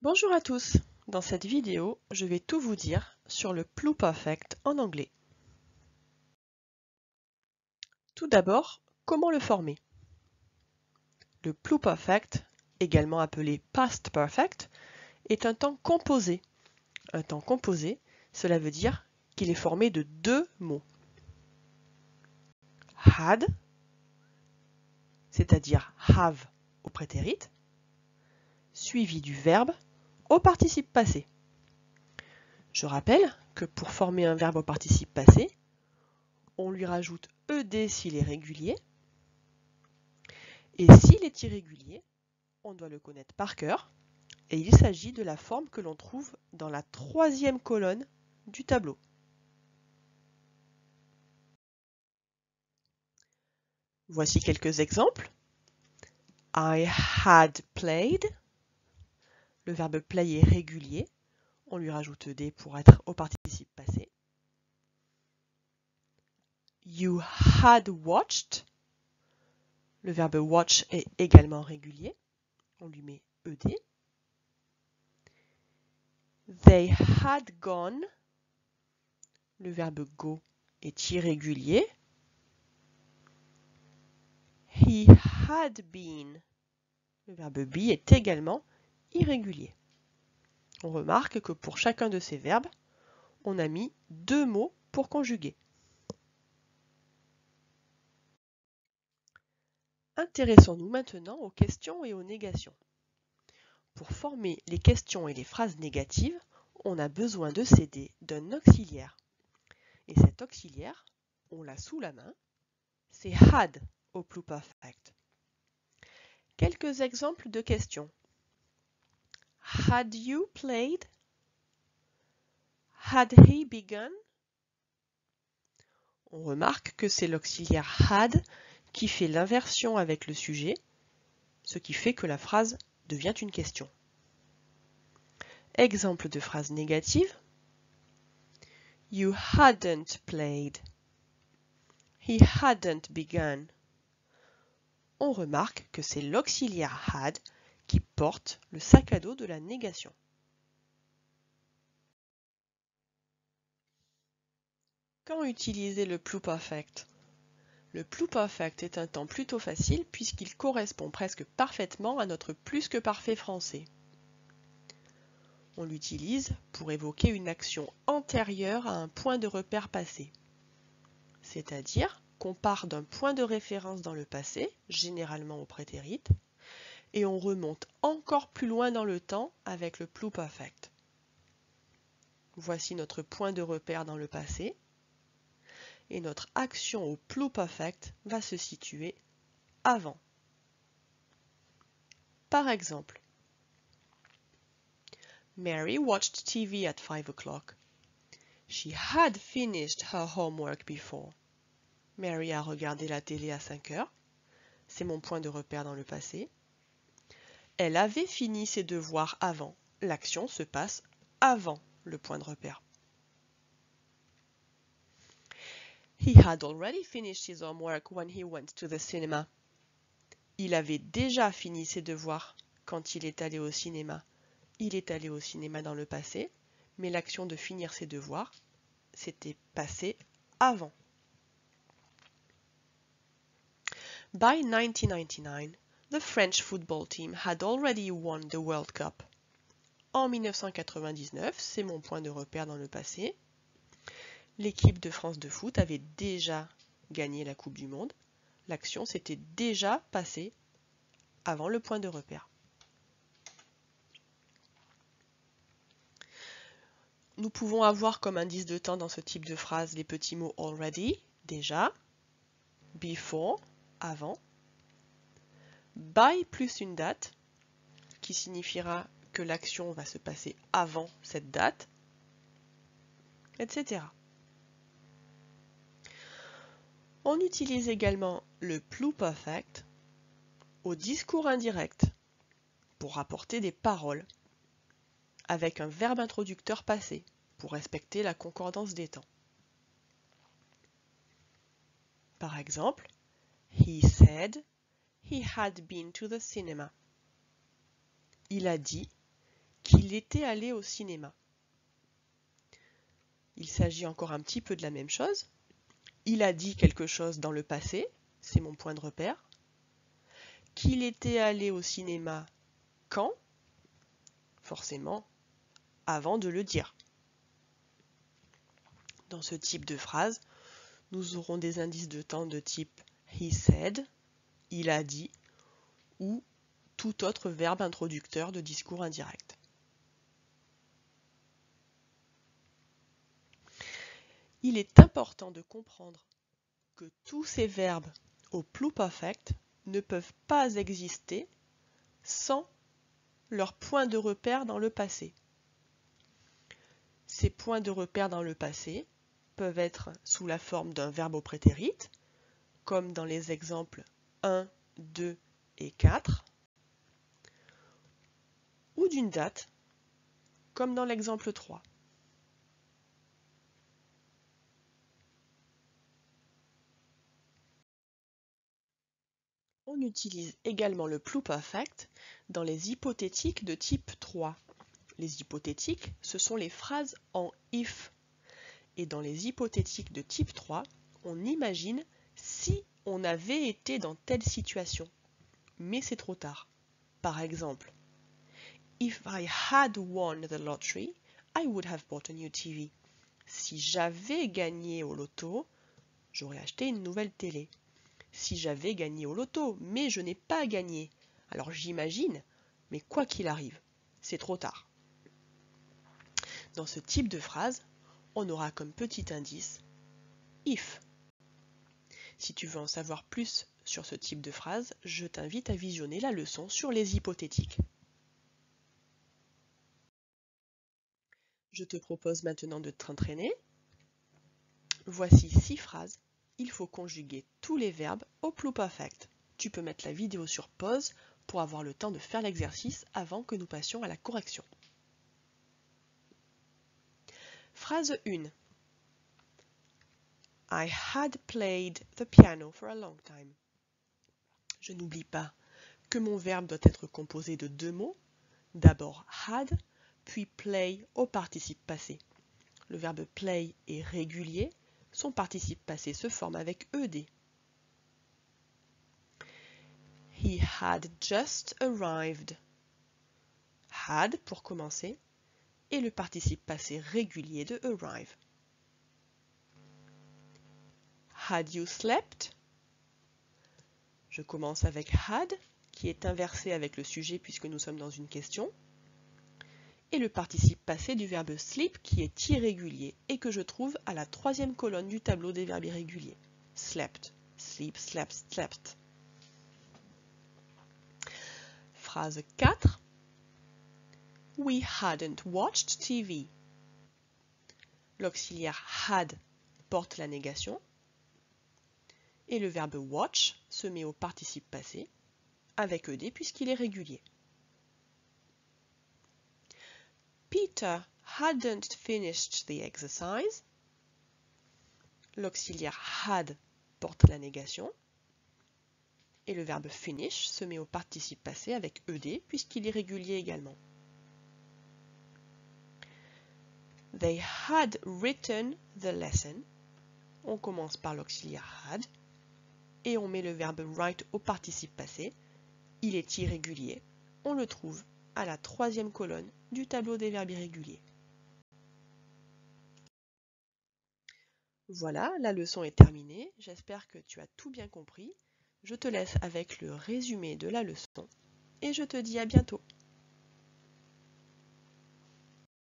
Bonjour à tous, dans cette vidéo, je vais tout vous dire sur le pluperfect en anglais. Tout d'abord, comment le former? Le pluperfect, également appelé past perfect, est un temps composé. Un temps composé, cela veut dire qu'il est formé de deux mots. Had, c'est-à-dire have au prétérit, suivi du verbe au participe passé. Je rappelle que pour former un verbe au participe passé, on lui rajoute ed s'il est régulier, et s'il est irrégulier, on doit le connaître par cœur, et il s'agit de la forme que l'on trouve dans la troisième colonne du tableau. Voici quelques exemples. I had played. Le verbe play est régulier. On lui rajoute ed pour être au participe passé. You had watched. Le verbe watch est également régulier. On lui met ed. They had gone. Le verbe go est irrégulier. He had been. Le verbe be est également irrégulier. On remarque que pour chacun de ces verbes, on a mis deux mots pour conjuguer. Intéressons-nous maintenant aux questions et aux négations. Pour former les questions et les phrases négatives, on a besoin de s'aider d'un auxiliaire. Et cet auxiliaire, on l'a sous la main, c'est had au pluperfect. Quelques exemples de questions. Had you played? Had he begun? On remarque que c'est l'auxiliaire had qui fait l'inversion avec le sujet, ce qui fait que la phrase devient une question. Exemple de phrase négative. You hadn't played. He hadn't begun. On remarque que c'est l'auxiliaire had qui porte le sac à dos de la négation. Quand utiliser le pluperfect? Le pluperfect est un temps plutôt facile puisqu'il correspond presque parfaitement à notre plus que parfait français. On l'utilise pour évoquer une action antérieure à un point de repère passé. C'est-à-dire qu'on part d'un point de référence dans le passé, généralement au prétérit, et on remonte encore plus loin dans le temps avec le pluperfect. Voici notre point de repère dans le passé, et notre action au pluperfect va se situer avant. Par exemple, Mary watched TV at 5 o'clock. She had finished her homework before. Mary a regardé la télé à 5 heures. C'est mon point de repère dans le passé. Elle avait fini ses devoirs avant. L'action se passe avant le point de repère. He had already finished his homework when he went to the cinema. Il avait déjà fini ses devoirs quand il est allé au cinéma. Il est allé au cinéma dans le passé, mais l'action de finir ses devoirs s'était passée avant. By 1999, the French football team had already won the World Cup. En 1999, c'est mon point de repère dans le passé. L'équipe de France de foot avait déjà gagné la Coupe du Monde. L'action s'était déjà passée avant le point de repère. Nous pouvons avoir comme indice de temps dans ce type de phrase les petits mots already, déjà, before, avant, by plus une date, qui signifiera que l'action va se passer avant cette date, etc. On utilise également le pluperfect au discours indirect pour rapporter des paroles avec un verbe introducteur passé pour respecter la concordance des temps. Par exemple, he said he had been to the cinema. Il a dit qu'il était allé au cinéma. Il s'agit encore un petit peu de la même chose. Il a dit quelque chose dans le passé, c'est mon point de repère. Qu'il était allé au cinéma quand? Forcément, avant de le dire. Dans ce type de phrase, nous aurons des indices de temps de type he said, il a dit, ou tout autre verbe introducteur de discours indirect. Il est important de comprendre que tous ces verbes au pluperfect ne peuvent pas exister sans leur point de repère dans le passé. Ces points de repère dans le passé peuvent être sous la forme d'un verbe au prétérit, comme dans les exemples 1, 2 et 4, ou d'une date, comme dans l'exemple 3. On utilise également le pluperfect dans les hypothétiques de type 3. Les hypothétiques, ce sont les phrases en if. Et dans les hypothétiques de type 3, on imagine si on avait été dans telle situation. Mais c'est trop tard. Par exemple, if I had won the lottery, I would have bought a new TV. Si j'avais gagné au loto, j'aurais acheté une nouvelle télé. Si j'avais gagné au loto, mais je n'ai pas gagné. Alors j'imagine, mais quoi qu'il arrive, c'est trop tard. Dans ce type de phrase, on aura comme petit indice if. Si tu veux en savoir plus sur ce type de phrase, je t'invite à visionner la leçon sur les hypothétiques. Je te propose maintenant de t'entraîner. Voici 6 phrases. Il faut conjuguer tous les verbes au pluperfect. Tu peux mettre la vidéo sur pause pour avoir le temps de faire l'exercice avant que nous passions à la correction. Phrase 1. I had played the piano for a long time. Je n'oublie pas que mon verbe doit être composé de 2 mots. D'abord had, puis play au participe passé. Le verbe play est régulier, son participe passé se forme avec ed. He had just arrived. Had pour commencer, et le participe passé régulier de arrive. Had you slept? Je commence avec had, qui est inversé avec le sujet puisque nous sommes dans une question, et le participe passé du verbe sleep qui est irrégulier et que je trouve à la 3e colonne du tableau des verbes irréguliers. Slept, sleep, slept, slept. Phrase 4. We hadn't watched TV. L'auxiliaire had porte la négation et le verbe watch se met au participe passé avec ed puisqu'il est régulier. Peter hadn't finished the exercise. L'auxiliaire had porte la négation et le verbe finish se met au participe passé avec ed puisqu'il est régulier également. They had written the lesson. On commence par l'auxiliaire had et on met le verbe write au participe passé. Il est irrégulier. On le trouve à la 3e colonne du tableau des verbes irréguliers. Voilà, la leçon est terminée. J'espère que tu as tout bien compris. Je te laisse avec le résumé de la leçon et je te dis à bientôt.